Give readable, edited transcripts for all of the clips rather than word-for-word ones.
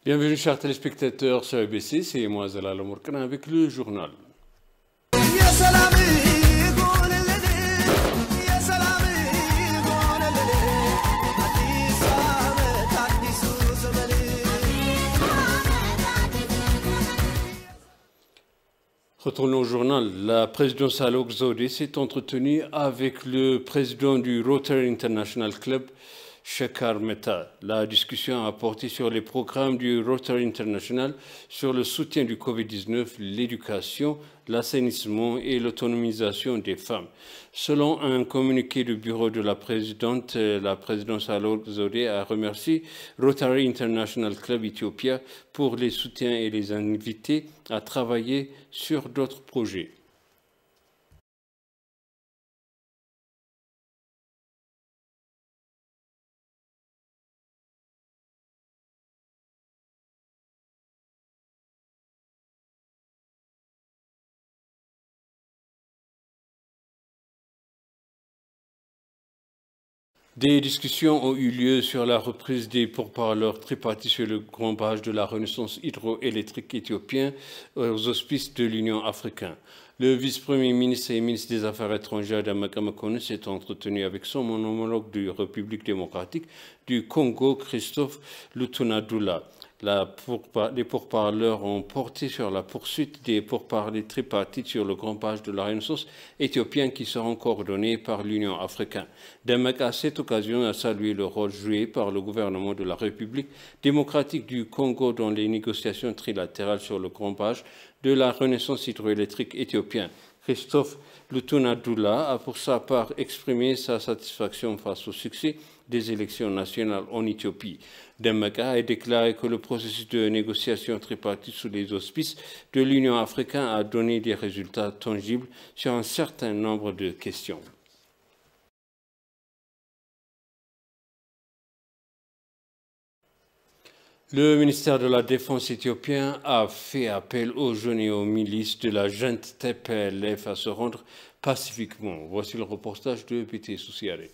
Bienvenue chers téléspectateurs sur ABC, c'est moi Zalal Mourkana avec le journal. Retournons au journal. La présidence Salok Zodé s'est entretenue avec le président du Rotary International Club, Shekhar Mehta. La discussion a porté sur les programmes du Rotary International, sur le soutien du Covid-19, l'éducation, l'assainissement et l'autonomisation des femmes. Selon un communiqué du bureau de la présidence Salok Zodé a remercié Rotary International Club Ethiopia pour les soutiens et les invités à travailler sur d'autres projets. Des discussions ont eu lieu sur la reprise des pourparlers tripartis sur le grand barrage de la Renaissance hydroélectrique éthiopien aux auspices de l'Union africaine. Le vice-premier ministre et ministre des Affaires étrangères Damaka Makonnen s'est entretenu avec son homologue de République démocratique du Congo, Christophe Lutunadula. Les pourparlers ont porté sur la poursuite des pourparlers tripartites sur le grand barrage de la Renaissance éthiopien qui seront coordonnés par l'Union africaine. Damaka, à cette occasion, a salué le rôle joué par le gouvernement de la République démocratique du Congo dans les négociations trilatérales sur le grand barrage de la Renaissance hydroélectrique éthiopienne. Christophe Lutunadula a pour sa part exprimé sa satisfaction face au succès des élections nationales en Éthiopie. Damaka a déclaré que le processus de négociation tripartite sous les auspices de l'Union africaine a donné des résultats tangibles sur un certain nombre de questions. Le ministère de la Défense éthiopien a fait appel aux jeunes et aux milices de la junte TPLF à se rendre pacifiquement. Voici le reportage de Pété Soussiaret.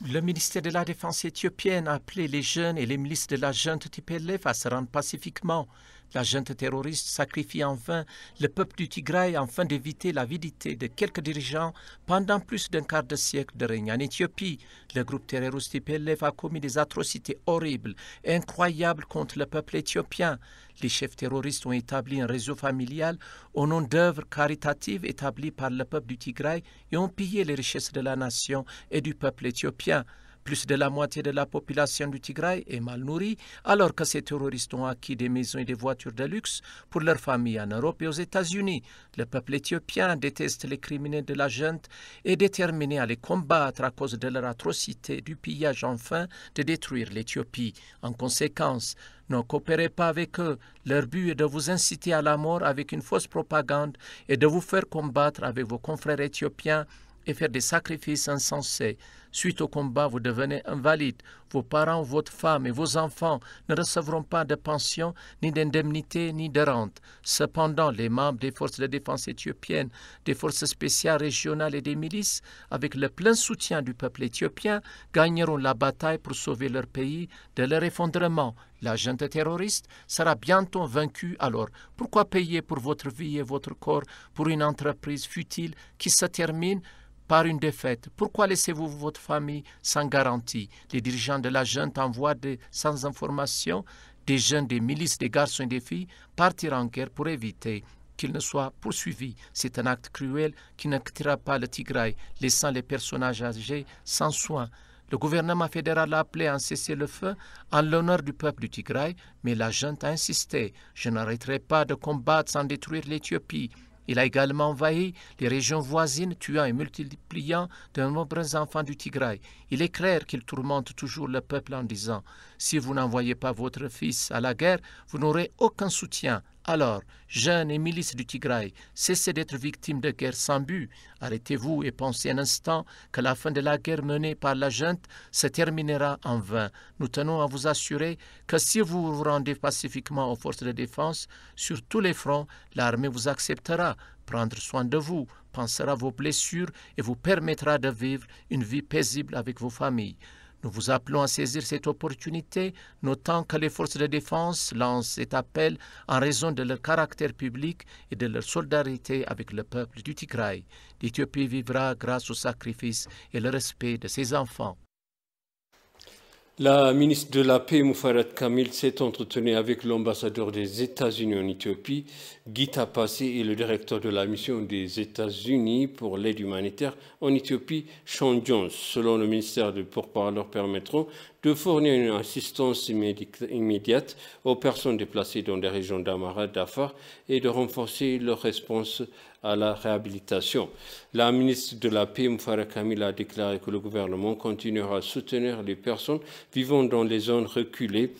Le ministère de la Défense éthiopienne a appelé les jeunes et les milices de la junte TPLF à se rendre pacifiquement. La junte terroriste sacrifie en vain le peuple du Tigray afin d'éviter l'avidité de quelques dirigeants pendant plus d'un quart de siècle de règne en Éthiopie. Le groupe terroriste TPLF a commis des atrocités horribles et incroyables contre le peuple éthiopien. Les chefs terroristes ont établi un réseau familial au nom d'œuvres caritatives établies par le peuple du Tigray et ont pillé les richesses de la nation et du peuple éthiopien. Plus de la moitié de la population du Tigray est mal nourrie, alors que ces terroristes ont acquis des maisons et des voitures de luxe pour leurs familles en Europe et aux États-Unis. Le peuple éthiopien déteste les criminels de la junte et est déterminé à les combattre à cause de leur atrocité du pillage enfin de détruire l'Éthiopie. En conséquence, ne coopérez pas avec eux. Leur but est de vous inciter à la mort avec une fausse propagande et de vous faire combattre avec vos confrères éthiopiens et faire des sacrifices insensés. Suite au combat, vous devenez invalide. Vos parents, votre femme et vos enfants ne recevront pas de pension, ni d'indemnité, ni de rente. Cependant, les membres des forces de défense éthiopiennes, des forces spéciales régionales et des milices, avec le plein soutien du peuple éthiopien, gagneront la bataille pour sauver leur pays de leur effondrement. La junte terroriste sera bientôt vaincue, alors pourquoi payer pour votre vie et votre corps pour une entreprise futile qui se termine par une défaite? Pourquoi laissez-vous votre famille sans garantie? Les dirigeants de la junte envoient sans information des jeunes, des milices, des garçons et des filles partir en guerre pour éviter qu'ils ne soient poursuivis. C'est un acte cruel qui ne quittera pas le Tigray, laissant les personnages âgés sans soin. Le gouvernement fédéral a appelé à un cessez-le-feu en l'honneur du peuple du Tigray, mais la junte a insisté. Je n'arrêterai pas de combattre sans détruire l'Éthiopie. Il a également envahi les régions voisines, tuant et multipliant de nombreux enfants du Tigray. Il est clair qu'il tourmente toujours le peuple en disant « Si vous n'envoyez pas votre fils à la guerre, vous n'aurez aucun soutien. » Alors, jeunes et milices du Tigray, cessez d'être victimes de guerres sans but. Arrêtez-vous et pensez un instant que la fin de la guerre menée par la junte se terminera en vain. Nous tenons à vous assurer que si vous vous rendez pacifiquement aux forces de défense, sur tous les fronts, l'armée vous acceptera, prendre soin de vous, pansera vos blessures et vous permettra de vivre une vie paisible avec vos familles. Nous vous appelons à saisir cette opportunité, notant que les forces de défense lancent cet appel en raison de leur caractère public et de leur solidarité avec le peuple du Tigray. L'Éthiopie vivra grâce au sacrifice et le respect de ses enfants. La ministre de la Paix, Moufarat Kamil, s'est entretenue avec l'ambassadeur des États-Unis en Éthiopie, Gita Passi, et le directeur de la mission des États-Unis pour l'aide humanitaire en Éthiopie, Sean Jones. Selon le ministère, de pourparlers permettront de fournir une assistance immédiate aux personnes déplacées dans des régions d'Amara, d'Afar et de renforcer leur réponse à la réhabilitation. La ministre de la Paix, Moufarat Kamil, a déclaré que le gouvernement continuera à soutenir les personnes vivant dans les zones reculées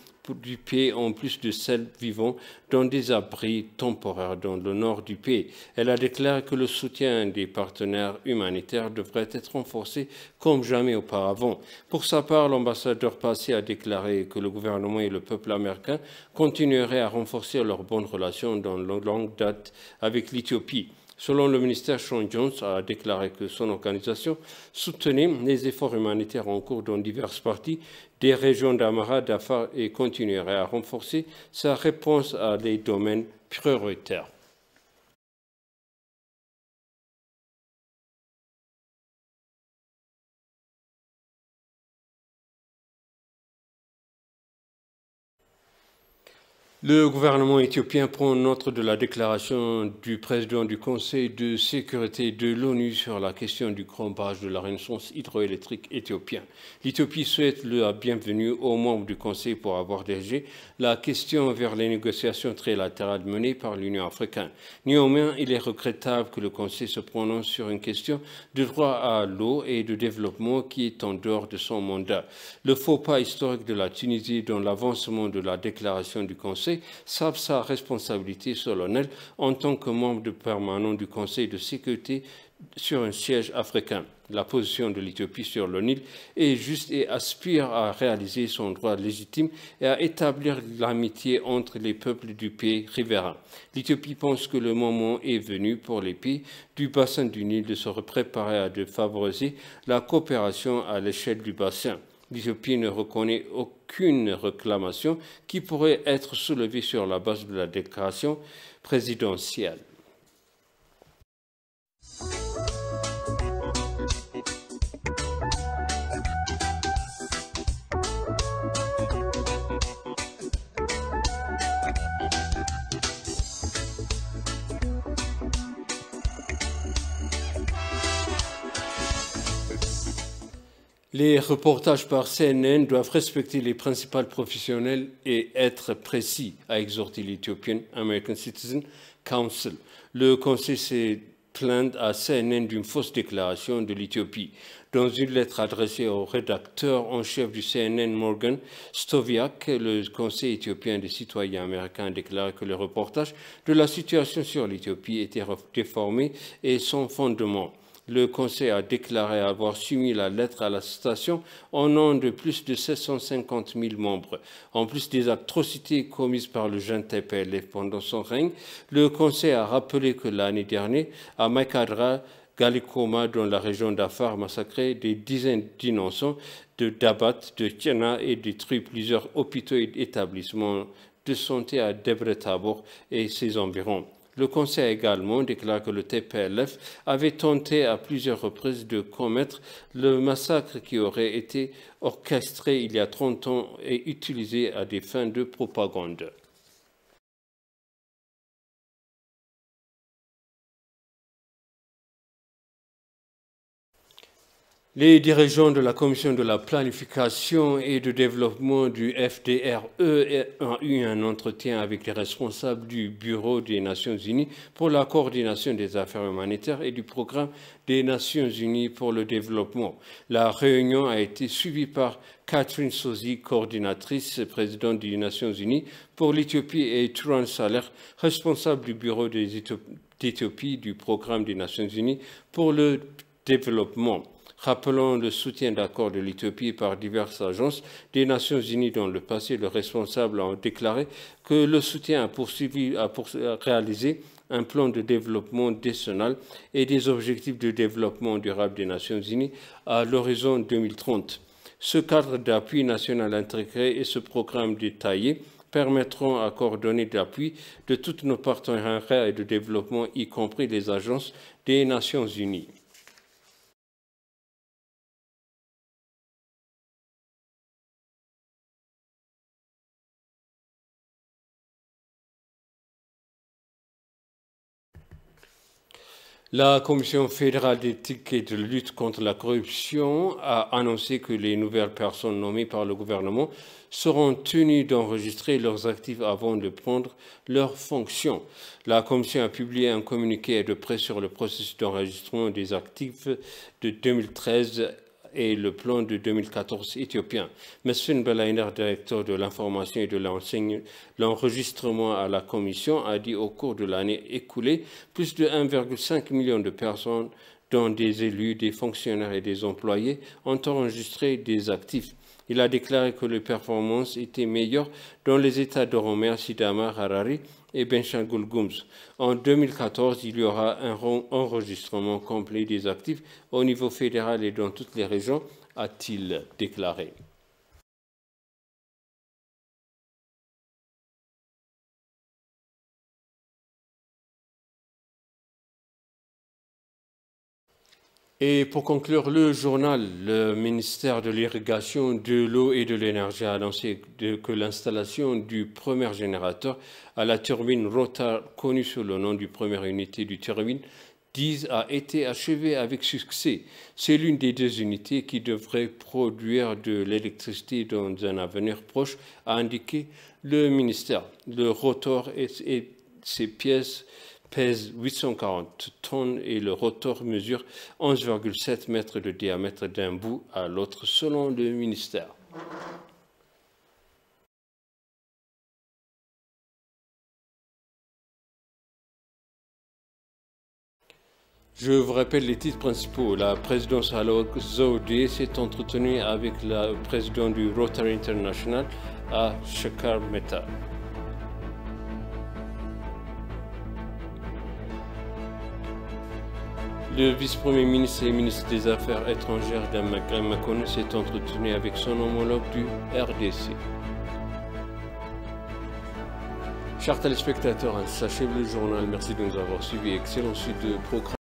du pays, en plus de celles vivant dans des abris temporaires dans le nord du pays. Elle a déclaré que le soutien des partenaires humanitaires devrait être renforcé comme jamais auparavant. Pour sa part, l'ambassadeur Passy a déclaré que le gouvernement et le peuple américain continueraient à renforcer leurs bonnes relations dans longue date avec l'Éthiopie. Selon le ministère, Sean Jones a déclaré que son organisation soutenait les efforts humanitaires en cours dans diverses parties des régions d'Amara, d'Afar et continuerait à renforcer sa réponse à des domaines prioritaires. Le gouvernement éthiopien prend note de la déclaration du président du Conseil de sécurité de l'ONU sur la question du grand barrage de la Renaissance hydroélectrique éthiopien. L'Éthiopie souhaite la bienvenue aux membres du Conseil pour avoir dirigé la question vers les négociations trilatérales menées par l'Union africaine. Néanmoins, il est regrettable que le Conseil se prononce sur une question de droit à l'eau et de développement qui est en dehors de son mandat. Le faux pas historique de la Tunisie dans l'avancement de la déclaration du Conseil savent sa responsabilité solennelle en tant que membre permanent du Conseil de sécurité sur un siège africain. La position de l'Éthiopie sur le Nil est juste et aspire à réaliser son droit légitime et à établir l'amitié entre les peuples du pays riverain. L'Éthiopie pense que le moment est venu pour les pays du bassin du Nil de se préparer à favoriser la coopération à l'échelle du bassin. L'Éthiopie ne reconnaît aucune réclamation qui pourrait être soulevée sur la base de la déclaration présidentielle. Les reportages par CNN doivent respecter les principales professionnels et être précis, a exhorté l'Ethiopian American Citizen Council. Le conseil s'est plaint à CNN d'une fausse déclaration de l'Éthiopie. Dans une lettre adressée au rédacteur en chef du CNN, Morgan Stoviak, le Conseil éthiopien des citoyens américains a déclaré que le reportage de la situation sur l'Éthiopie était déformé et sans fondement. Le Conseil a déclaré avoir soumis la lettre à la station au nom de plus de 750 000 membres. En plus des atrocités commises par le jeune TPLF pendant son règne, le Conseil a rappelé que l'année dernière, à Maïkadra, Galikoma, dans la région d'Afar, massacré des dizaines d'innocents de Dabat, de Tiana et détruit plusieurs hôpitaux et établissements de santé à Debre Tabor et ses environs. Le Conseil a également déclaré que le TPLF avait tenté à plusieurs reprises de commettre le massacre qui aurait été orchestré il y a 30 ans et utilisé à des fins de propagande. Les dirigeants de la Commission de la planification et de développement du FDRE ont eu un entretien avec les responsables du Bureau des Nations Unies pour la coordination des affaires humanitaires et du Programme des Nations Unies pour le développement. La réunion a été suivie par Catherine Sozi, coordinatrice présidente des Nations Unies pour l'Éthiopie, et Turan Saleh, responsable du Bureau d'Éthiopie du Programme des Nations Unies pour le développement. Rappelant le soutien d'accord de l'Éthiopie par diverses agences des Nations Unies dans le passé, le responsable a déclaré que le soutien a réalisé un plan de développement décennal et des objectifs de développement durable des Nations Unies à l'horizon 2030. Ce cadre d'appui national intégré et ce programme détaillé permettront à coordonner l'appui de tous nos partenariats et de développement, y compris les agences des Nations Unies. La Commission fédérale d'éthique et de lutte contre la corruption a annoncé que les nouvelles personnes nommées par le gouvernement seront tenues d'enregistrer leurs actifs avant de prendre leurs fonctions. La Commission a publié un communiqué de presse sur le processus d'enregistrement des actifs de 2013 et le plan de 2014 éthiopien. Mesfin Belainer, directeur de l'information et de l'enregistrement à la Commission, a dit au cours de l'année écoulée, plus de 1,5 million de personnes, dont des élus, des fonctionnaires et des employés, ont enregistré des actifs. Il a déclaré que les performances étaient meilleures dans les États d'Oromia, Sidama, Harare et Benshangul Gumz. En 2014, il y aura un enregistrement complet des actifs au niveau fédéral et dans toutes les régions, a-t-il déclaré. Et pour conclure le journal, le ministère de l'Irrigation, de l'eau et de l'énergie a annoncé que l'installation du premier générateur à la turbine Rotar, connue sous le nom du première unité du turbine 10, a été achevée avec succès. C'est l'une des 2 unités qui devrait produire de l'électricité dans un avenir proche, a indiqué le ministère. Le rotor et ses pièces pèse 840 tonnes et le rotor mesure 11,7 mètres de diamètre d'un bout à l'autre, selon le ministère. Je vous rappelle les titres principaux. La présidence Alok Zodé s'est entretenue avec le président du Rotary International à Shekhar Mehta. Le vice-premier ministre et ministre des Affaires étrangères d'Amakan Makone s'est entretenu avec son homologue du RDC. Chers téléspectateurs, sachez le journal. Merci de nous avoir suivis. Excellente suite de programme.